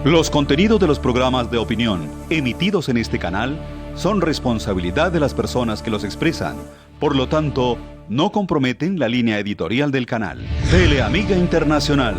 Los contenidos de los programas de opinión emitidos en este canal son responsabilidad de las personas que los expresan. Por lo tanto, no comprometen la línea editorial del canal. Teleamiga Internacional,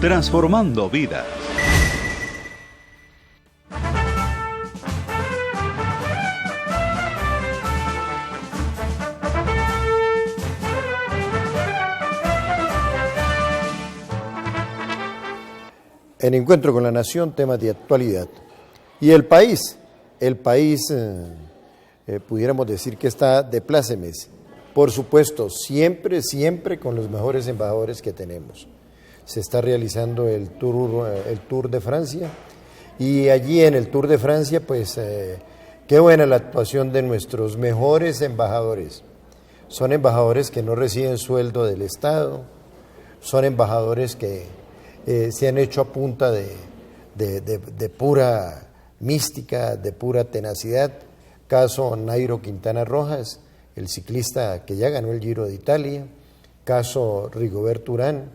transformando vidas. En Encuentro con la Nación, temas de actualidad. Y el país, pudiéramos decir que está de plácemes. Por supuesto, siempre con los mejores embajadores que tenemos. Se está realizando el Tour de Francia, y allí en el Tour de Francia, pues, qué buena la actuación de nuestros mejores embajadores. Son embajadores que no reciben sueldo del Estado, son embajadores que se han hecho a punta de pura mística, de pura tenacidad. Caso Nairo Quintana Rojas, el ciclista que ya ganó el Giro de Italia. Caso Rigoberto Urán,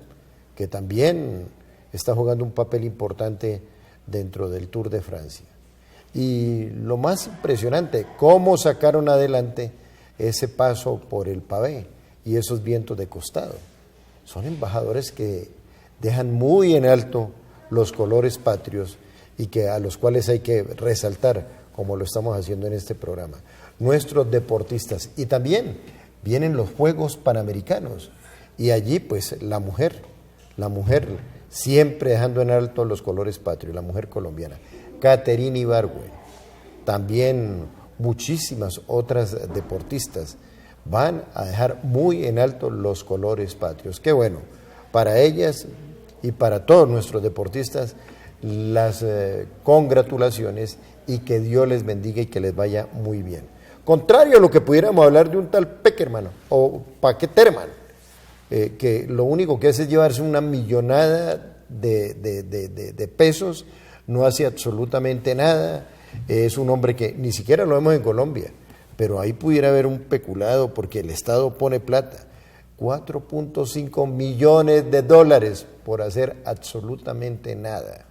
que también está jugando un papel importante dentro del Tour de Francia. Y lo más impresionante, cómo sacaron adelante ese paso por el pavé y esos vientos de costado. Son embajadores que dejan muy en alto los colores patrios y a los cuales hay que resaltar, como lo estamos haciendo en este programa. Nuestros deportistas. Y también vienen los Juegos Panamericanos, y allí pues la mujer siempre dejando en alto los colores patrios, la mujer colombiana. Caterina Ibargüen, también muchísimas otras deportistas van a dejar muy en alto los colores patrios. Qué bueno, para ellas y para todos nuestros deportistas, las congratulaciones, y que Dios les bendiga y que les vaya muy bien. Contrario a lo que pudiéramos hablar de un tal Peckerman o Paqueterman, que lo único que hace es llevarse una millonada de pesos, no hace absolutamente nada, es un hombre que ni siquiera lo vemos en Colombia, pero ahí pudiera haber un peculado porque el Estado pone plata. 4.5 millones de dólares por hacer absolutamente nada,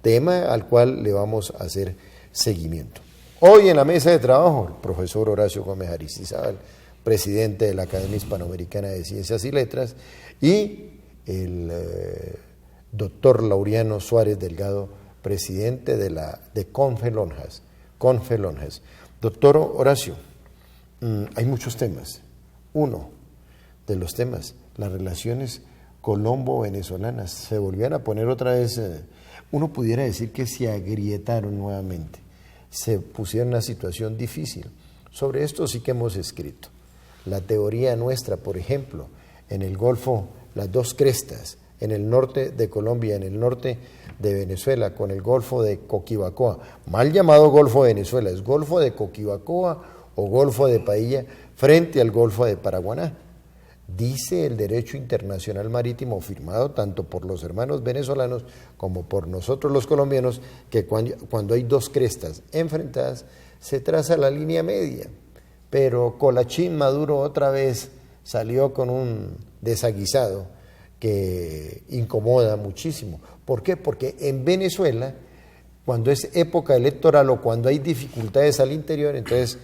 tema al cual le vamos a hacer seguimiento. Hoy en la mesa de trabajo, el profesor Horacio Gómez Aristizábal, presidente de la Academia Hispanoamericana de Ciencias y Letras, y el doctor Laureano Suárez Delgado, presidente de Confelonjas. Doctor Horacio, hay muchos temas. Uno de los temas, las relaciones colombo-venezolanas, se volvían a poner otra vez, uno pudiera decir que se agrietaron nuevamente, se pusieron en una situación difícil. Sobre esto sí que hemos escrito. La teoría nuestra, por ejemplo, en el Golfo, las dos crestas, en el norte de Colombia, en el norte de Venezuela, con el Golfo de Coquibacoa, mal llamado Golfo de Venezuela, es Golfo de Coquibacoa o Golfo de Pailla, frente al Golfo de Paraguaná. Dice el derecho internacional marítimo, firmado tanto por los hermanos venezolanos como por nosotros los colombianos, que cuando hay dos crestas enfrentadas se traza la línea media. Pero Colachín Maduro otra vez salió con un desaguisado que incomoda muchísimo. ¿Por qué? Porque en Venezuela, cuando es época electoral o cuando hay dificultades al interior, entonces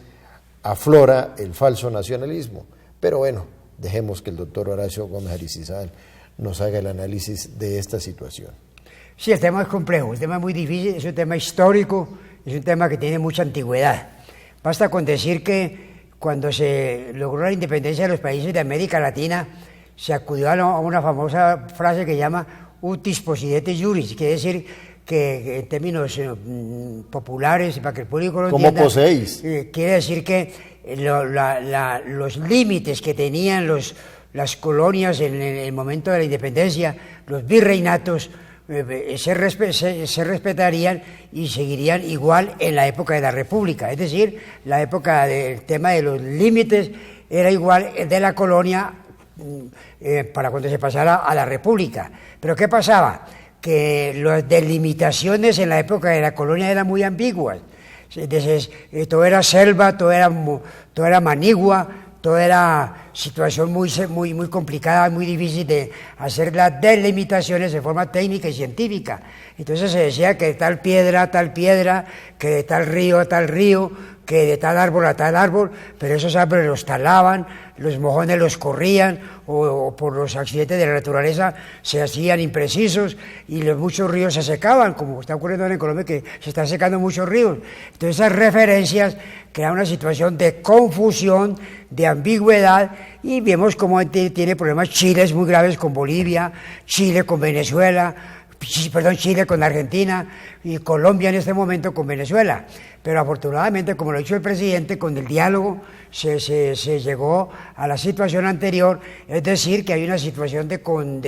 aflora el falso nacionalismo. Pero bueno, dejemos que el doctor Horacio Gómez Aristizábal nos haga el análisis de esta situación. Sí, el tema es complejo, el tema es muy difícil, es un tema histórico, es un tema que tiene mucha antigüedad. Basta con decir que cuando se logró la independencia de los países de América Latina, se acudió a una famosa frase que llama utis possidetis juris, quiere decir que en términos populares, para que el público lo entienda, ¿cómo poseéis? Quiere decir que los límites que tenían las colonias en el momento de la independencia, los virreinatos, se respetarían y seguirían igual en la época de la República. Es decir, la época del tema de los límites era igual de la colonia para cuando se pasara a la República. Pero ¿qué pasaba? Que las delimitaciones en la época de la colonia eran muy ambiguas. Entonces, todo era selva, todo era manigua, toda era situación muy complicada, muy difícil de hacer las delimitaciones de forma técnica y científica. Entonces se decía que de tal piedra a tal piedra, que de tal río a tal río, que de tal árbol a tal árbol, pero esos árboles los talaban, los mojones los corrían, o por los accidentes de la naturaleza se hacían imprecisos, y muchos ríos se secaban, como está ocurriendo en Colombia, que se están secando muchos ríos. Entonces esas referencias crean una situación de confusión, de ambigüedad, y vemos cómo tiene problemas Chile muy graves con Bolivia, Chile con Venezuela, Chile con Argentina y Colombia en este momento con Venezuela. Pero afortunadamente, como lo ha dicho el presidente, con el diálogo se llegó a la situación anterior, es decir, que hay una situación de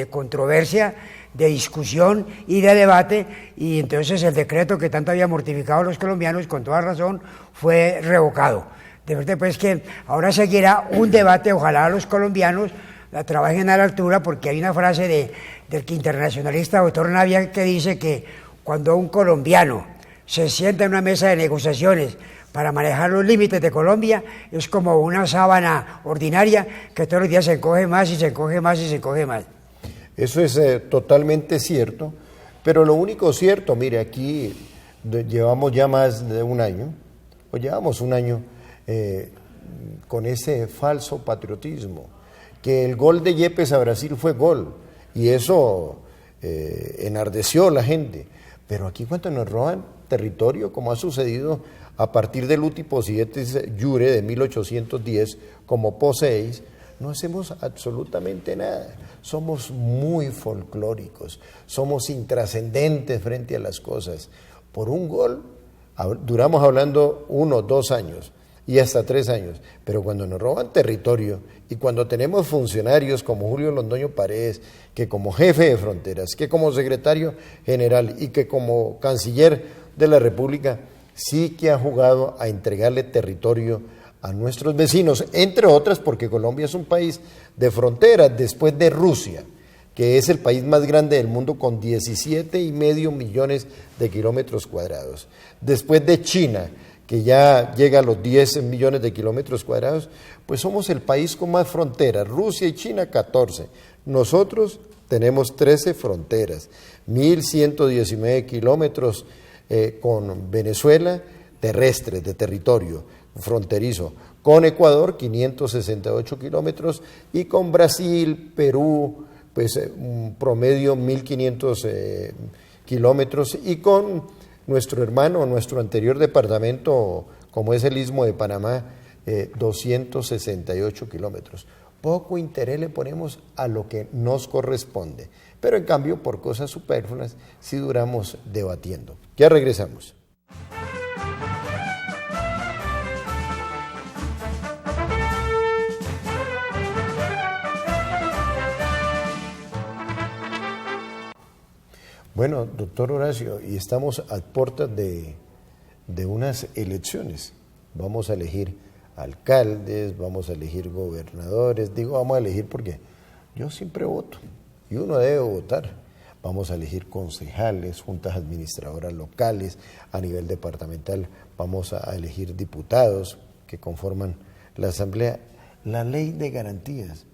controversia, de discusión y de debate, y entonces el decreto que tanto había mortificado a los colombianos, con toda razón, fue revocado. De verdad, pues, que ahora seguirá un debate, ojalá los colombianos la trabajen a la altura, porque hay una frase del internacionalista doctor Navia que dice que cuando un colombiano se sienta en una mesa de negociaciones para manejar los límites de Colombia, es como una sábana ordinaria que todos los días se encoge más y se encoge más y se encoge más. Eso es totalmente cierto, pero lo único cierto, mire, aquí llevamos ya más de un año, o llevamos un año con ese falso patriotismo, que el gol de Yepes a Brasil fue gol, y eso enardeció a la gente, pero aquí cuando nos roban territorio, como ha sucedido a partir del Uti Possidetis Iure de 1810, como poseéis, no hacemos absolutamente nada. Somos muy folclóricos, somos intrascendentes frente a las cosas. Por un gol duramos hablando 1, 2 años y hasta 3 años, pero cuando nos roban territorio y cuando tenemos funcionarios como Julio Londoño Paredes, que como jefe de fronteras, que como secretario general y que como canciller de la República, sí que ha jugado a entregarle territorio a nuestros vecinos, entre otras porque Colombia es un país de fronteras, después de Rusia, que es el país más grande del mundo con 17,5 millones de kilómetros cuadrados, después de China, que ya llega a los 10 millones de kilómetros cuadrados, pues somos el país con más fronteras, Rusia y China 14, nosotros tenemos 13 fronteras, 1.119 kilómetros con Venezuela terrestres de territorio fronterizo, con Ecuador 568 kilómetros y con Brasil, Perú, pues un promedio 1.500 kilómetros y con nuestro hermano, nuestro anterior departamento, como es el Istmo de Panamá, 268 kilómetros. Poco interés le ponemos a lo que nos corresponde, pero en cambio por cosas superfluas sí duramos debatiendo. Ya regresamos. Bueno, doctor Horacio, y estamos a puertas de unas elecciones. Vamos a elegir alcaldes, vamos a elegir gobernadores. Digo, vamos a elegir porque yo siempre voto y uno debe votar. Vamos a elegir concejales, juntas administradoras locales, a nivel departamental vamos a elegir diputados que conforman la asamblea. La ley de garantías,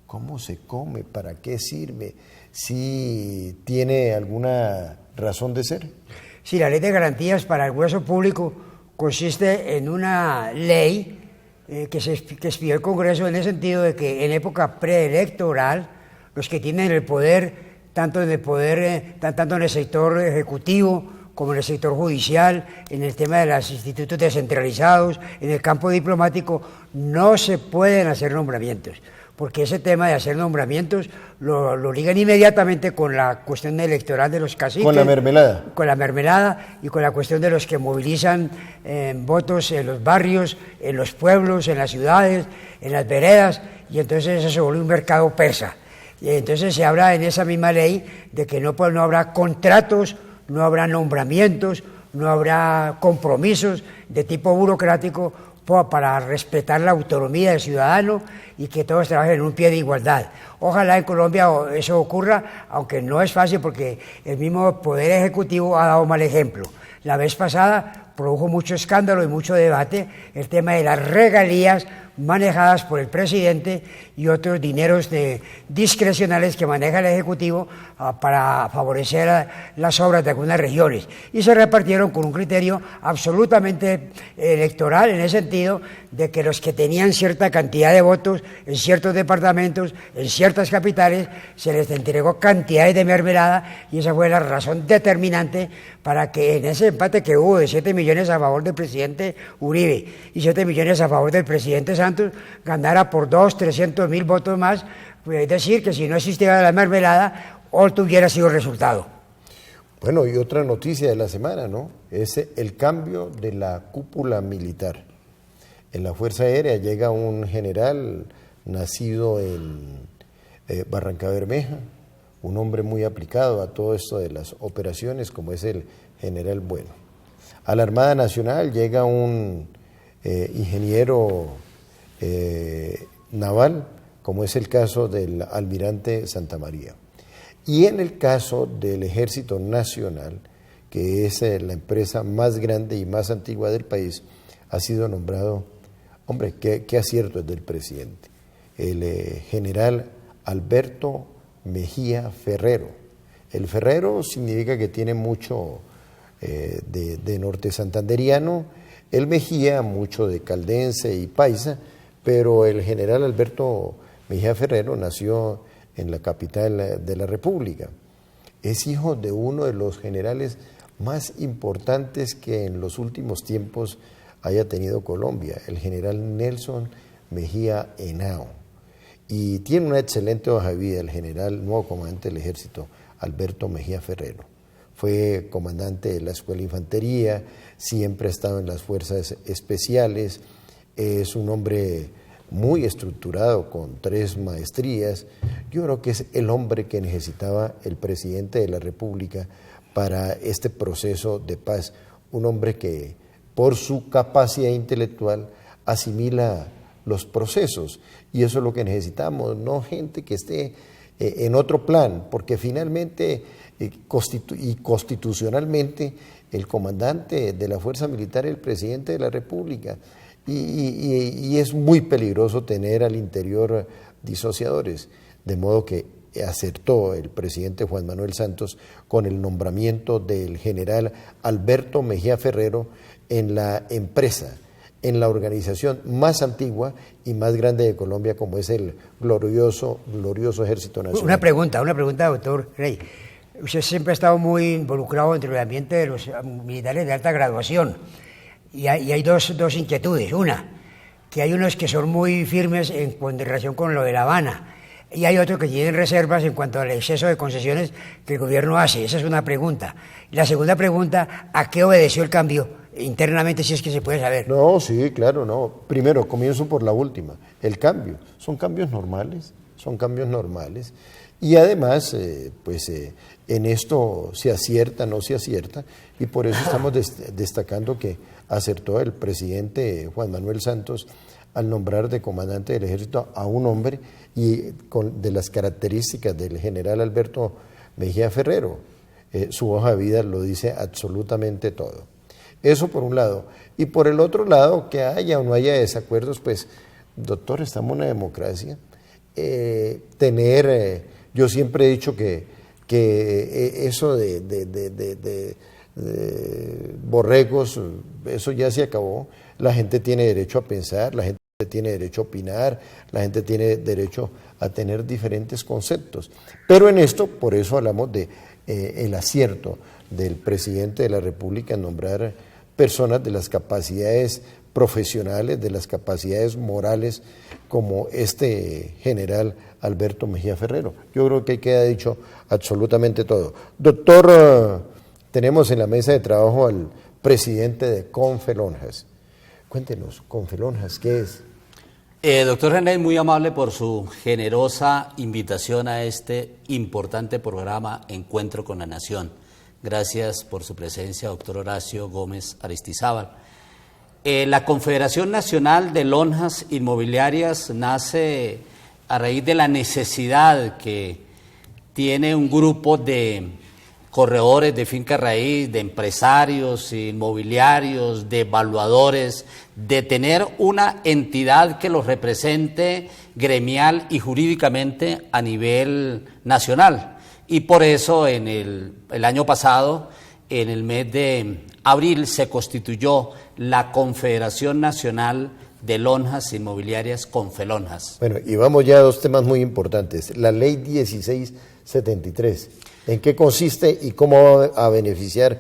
¿cómo se come? ¿Para qué sirve? ¿Sí tiene alguna razón de ser? Sí, la ley de garantías para el grueso público consiste en una ley que expidió el Congreso en el sentido de que en época preelectoral los que tienen el poder, tanto en el sector ejecutivo como en el sector judicial, en el tema de los institutos descentralizados, en el campo diplomático, no se pueden hacer nombramientos, porque ese tema de hacer nombramientos lo ligan inmediatamente con la cuestión electoral de los caciques. Con la mermelada. Con la mermelada y con la cuestión de los que movilizan votos en los barrios, en los pueblos, en las ciudades, en las veredas, y entonces eso se vuelve un mercado persa. Y entonces se habla en esa misma ley de que no habrá contratos, no habrá nombramientos, no habrá compromisos de tipo burocrático para respetar la autonomía del ciudadano y que todos trabajen en un pie de igualdad. Ojalá en Colombia eso ocurra, aunque no es fácil porque el mismo Poder Ejecutivo ha dado mal ejemplo. La vez pasada, produjo mucho escándalo y mucho debate el tema de las regalías manejadas por el presidente y otros dineros discrecionales que maneja el Ejecutivo para favorecer las obras de algunas regiones. Y se repartieron con un criterio absolutamente electoral, en el sentido de que los que tenían cierta cantidad de votos en ciertos departamentos, en ciertas capitales, se les entregó cantidades de mermelada, y esa fue la razón determinante para que en ese empate que hubo de 7 millones a favor del presidente Uribe y 7 millones a favor del presidente Santos, ganara por 200.000-300.000 votos más. Es decir, que si no existiera la mermelada, otro hubiera sido el resultado. Bueno, y otra noticia de la semana, ¿no? Es el cambio de la cúpula militar. En la Fuerza Aérea llega un general nacido en Barranca Bermeja, un hombre muy aplicado a todo esto de las operaciones, como es el general Bueno. A la Armada Nacional llega un ingeniero naval, como es el caso del almirante Santa María. Y en el caso del Ejército Nacional, que es la empresa más grande y más antigua del país, ha sido nombrado, hombre, qué acierto es del presidente, el general Alberto Mejía Ferrero. El Ferrero significa que tiene mucho de norte santanderiano, el Mejía mucho de caldense y paisa, pero el general Alberto Mejía Ferrero nació en la capital de la República. Es hijo de uno de los generales más importantes que en los últimos tiempos haya tenido Colombia, el general Nelson Mejía Henao. Y tiene una excelente hoja de vida el general, nuevo comandante del ejército, Alberto Mejía Ferrero. Fue comandante de la Escuela de Infantería, siempre ha estado en las fuerzas especiales, es un hombre muy estructurado con 3 maestrías. Yo creo que es el hombre que necesitaba el presidente de la República para este proceso de paz, un hombre que por su capacidad intelectual asimila los procesos, y eso es lo que necesitamos, no gente que esté en otro plan, porque finalmente y constitucionalmente el comandante de la fuerza militar es el presidente de la República, y es muy peligroso tener al interior disociadores, de modo que acertó el presidente Juan Manuel Santos con el nombramiento del general Alberto Mejía Ferrero en la empresa, en la organización más antigua y más grande de Colombia, como es el glorioso Ejército Nacional. Una pregunta, doctor Rey. Usted siempre ha estado muy involucrado entre el ambiente de los militares de alta graduación, y hay dos inquietudes. Una, que hay unos que son muy firmes en relación con lo de La Habana, y hay otros que tienen reservas en cuanto al exceso de concesiones que el gobierno hace. Esa es una pregunta. La segunda pregunta, ¿a qué obedeció el cambio internamente, si es que se puede saber? No, sí, claro, no. Primero, comienzo por la última. El cambio. Son cambios normales. Y además, en esto se acierta, no se acierta, y por eso estamos destacando que acertó el presidente Juan Manuel Santos al nombrar de comandante del ejército a un hombre y de las características del general Alberto Mejía Ferrero. Su hoja de vida lo dice absolutamente todo. Eso por un lado. Y por el otro lado, que haya o no haya desacuerdos, pues, doctor, estamos en una democracia. Yo siempre he dicho que eso de borregos, eso ya se acabó. La gente tiene derecho a pensar, la gente tiene derecho a opinar, la gente tiene derecho a tener diferentes conceptos. Pero en esto, por eso hablamos de el acierto del presidente de la República en nombrar personas de las capacidades profesionales, de las capacidades morales, como este general Alberto Mejía Ferrero. Yo creo que ahí queda dicho absolutamente todo. Doctor, tenemos en la mesa de trabajo al presidente de Confelonjas. Cuéntenos, Confelonjas, ¿qué es? Doctor René, muy amable por su generosa invitación a este importante programa Encuentro con la Nación. Gracias por su presencia, doctor Horacio Gómez Aristizábal. La Confederación Nacional de Lonjas Inmobiliarias nace a raíz de la necesidad que tiene un grupo de corredores de finca raíz, de empresarios inmobiliarios, de evaluadores, de tener una entidad que los represente gremial y jurídicamente a nivel nacional. Y por eso en el año pasado, en el mes de abril, se constituyó la Confederación Nacional de Lonjas Inmobiliarias, Confelonjas. Bueno, y vamos ya a dos temas muy importantes. La ley 1673, ¿en qué consiste y cómo va a beneficiar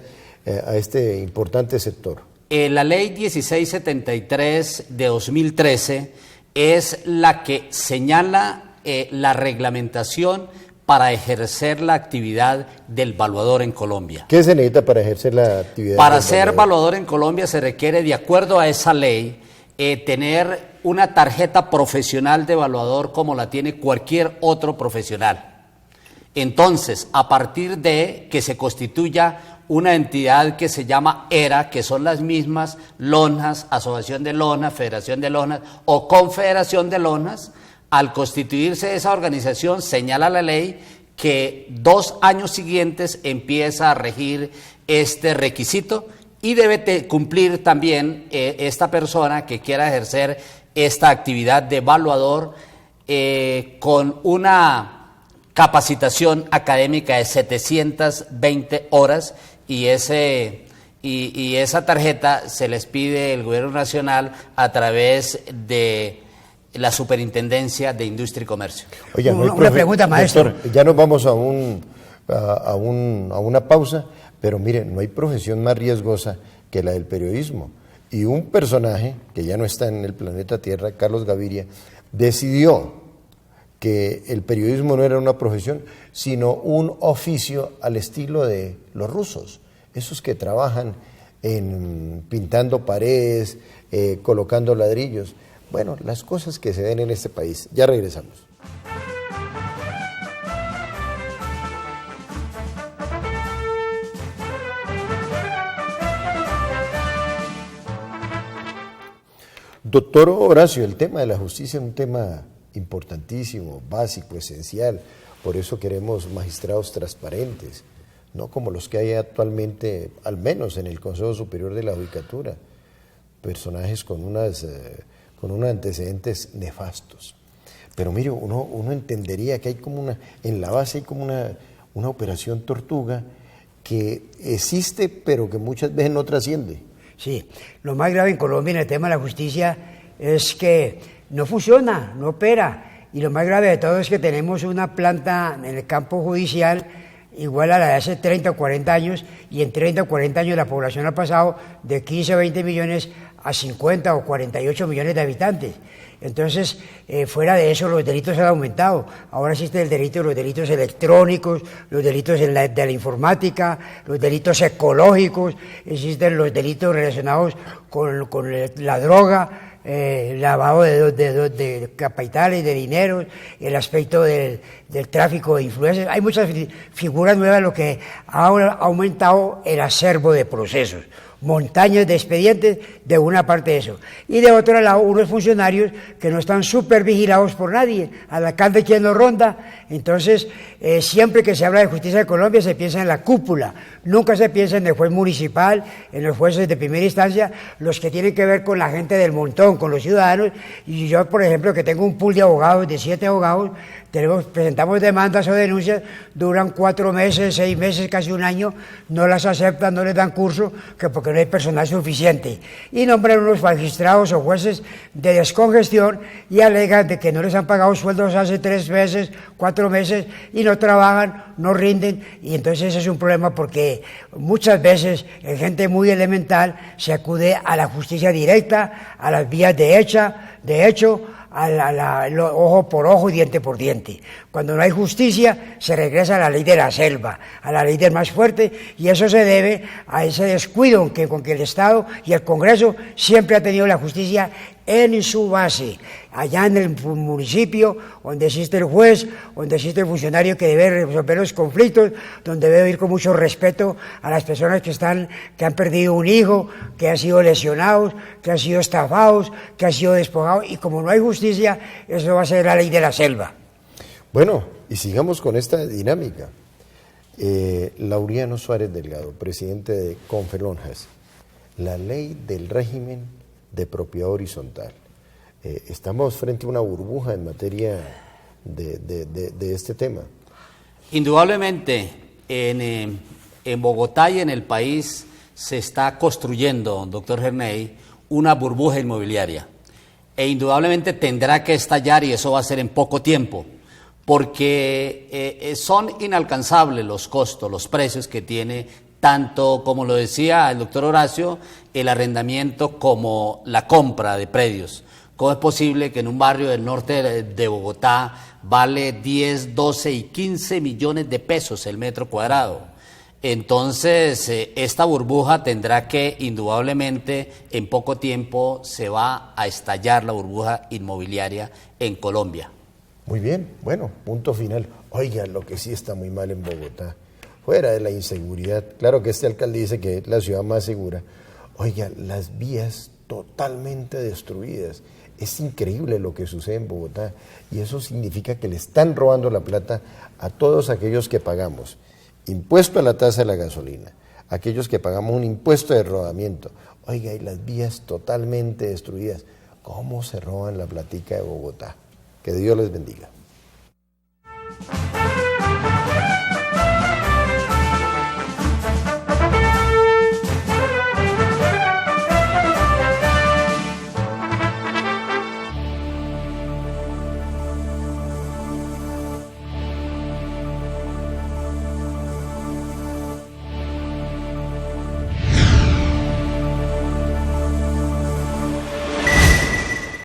a este importante sector? La ley 1673 de 2013 es la que señala la reglamentación para ejercer la actividad del valuador en Colombia. ¿Qué se necesita para ejercer la actividad? Para ser valuador en Colombia se requiere, de acuerdo a esa ley, tener una tarjeta profesional de evaluador como la tiene cualquier otro profesional. Entonces, a partir de que se constituya una entidad que se llama ERA, que son las mismas lonjas, Asociación de Lonjas, Federación de Lonjas o Confederación de Lonjas, al constituirse esa organización, señala la ley que 2 años siguientes empieza a regir este requisito y debe cumplir también esta persona que quiera ejercer esta actividad de evaluador con una capacitación académica de 720 horas y esa tarjeta se les pide el Gobierno Nacional a través de la Superintendencia de Industria y Comercio. Oye, una pregunta, maestro. Doctor, ya nos vamos a una pausa, pero miren, no hay profesión más riesgosa que la del periodismo. Y un personaje que ya no está en el planeta Tierra, Carlos Gaviria, decidió que el periodismo no era una profesión, sino un oficio al estilo de los rusos, esos que trabajan pintando paredes, colocando ladrillos. Bueno, las cosas que se ven en este país. Ya regresamos. Doctor Horacio, el tema de la justicia es un tema importantísimo, básico, esencial. Por eso queremos magistrados transparentes, no como los que hay actualmente, al menos en el Consejo Superior de la Judicatura, personajes con unos antecedentes nefastos. Pero mire, uno entendería que hay como en la base hay como una operación tortuga que existe, pero que muchas veces no trasciende. Sí, lo más grave en Colombia en el tema de la justicia es que no funciona, no opera, y lo más grave de todo es que tenemos una planta en el campo judicial igual a la de hace 30 o 40 años, y en 30 o 40 años la población ha pasado de 15 o 20 millones a 50 o 48 millones de habitantes. Entonces, fuera de eso, los delitos han aumentado. Ahora existe el delito de los delitos electrónicos, los delitos de la informática, los delitos ecológicos, existen los delitos relacionados con la droga, lavado de capitales, de dinero, el aspecto del tráfico de influencias. Hay muchas figuras nuevas, lo que ha aumentado el acervo de procesos. Montañas de expedientes de una parte de eso. Y de otro lado, unos funcionarios que no están súper vigilados por nadie, al alcalde quien lo ronda. Entonces, siempre que se habla de justicia de Colombia se piensa en la cúpula, nunca se piensa en el juez municipal, en los jueces de primera instancia, los que tienen que ver con la gente del montón, con los ciudadanos. Y yo, por ejemplo, que tengo un pool de abogados, de 7 abogados, presentamos demandas o denuncias, duran 4 meses, 6 meses, casi un año, no las aceptan, no les dan curso, que porque no hay personal suficiente. Y nombran unos magistrados o jueces de descongestión y alegan de que no les han pagado sueldos hace 3 meses, 4 meses, y no trabajan, no rinden, y entonces ese es un problema porque muchas veces en gente muy elemental se acude a la justicia directa, a las vías de hecho, ojo por ojo y diente por diente. Cuando no hay justicia, se regresa a la ley de la selva, a la ley del más fuerte, y eso se debe a ese descuido con que el Estado y el Congreso siempre ha tenido la justicia en su base, allá en el municipio, donde existe el juez, donde existe el funcionario que debe resolver los conflictos, donde debe ir con mucho respeto a las personas que han perdido un hijo, que han sido lesionados, que han sido estafados, que han sido despojados, y como no hay justicia, eso va a ser la ley de la selva. Bueno, y sigamos con esta dinámica. Laureano Suárez Delgado, presidente de Confelonjas, la ley del régimen de propiedad horizontal. Estamos frente a una burbuja en materia de este tema. Indudablemente, en Bogotá y en el país se está construyendo, doctor Herney, una burbuja inmobiliaria. E indudablemente tendrá que estallar, y eso va a ser en poco tiempo, porque son inalcanzables los costos, los precios que tiene, tanto como lo decía el doctor Horacio, el arrendamiento como la compra de predios. ¿Cómo es posible que en un barrio del norte de Bogotá vale 10, 12 y 15 millones de pesos el metro cuadrado? Entonces, esta burbuja tendrá que, indudablemente, en poco tiempo se va a estallar la burbuja inmobiliaria en Colombia. Muy bien, bueno, punto final. Oiga, lo que sí está muy mal en Bogotá, fuera de la inseguridad, claro que este alcalde dice que es la ciudad más segura. Oiga, las vías totalmente destruidas. Es increíble lo que sucede en Bogotá, y eso significa que le están robando la plata a todos aquellos que pagamos impuesto a la tasa de la gasolina, aquellos que pagamos un impuesto de rodamiento. Oiga, y las vías totalmente destruidas. ¿Cómo se roban la platica de Bogotá? Que Dios les bendiga.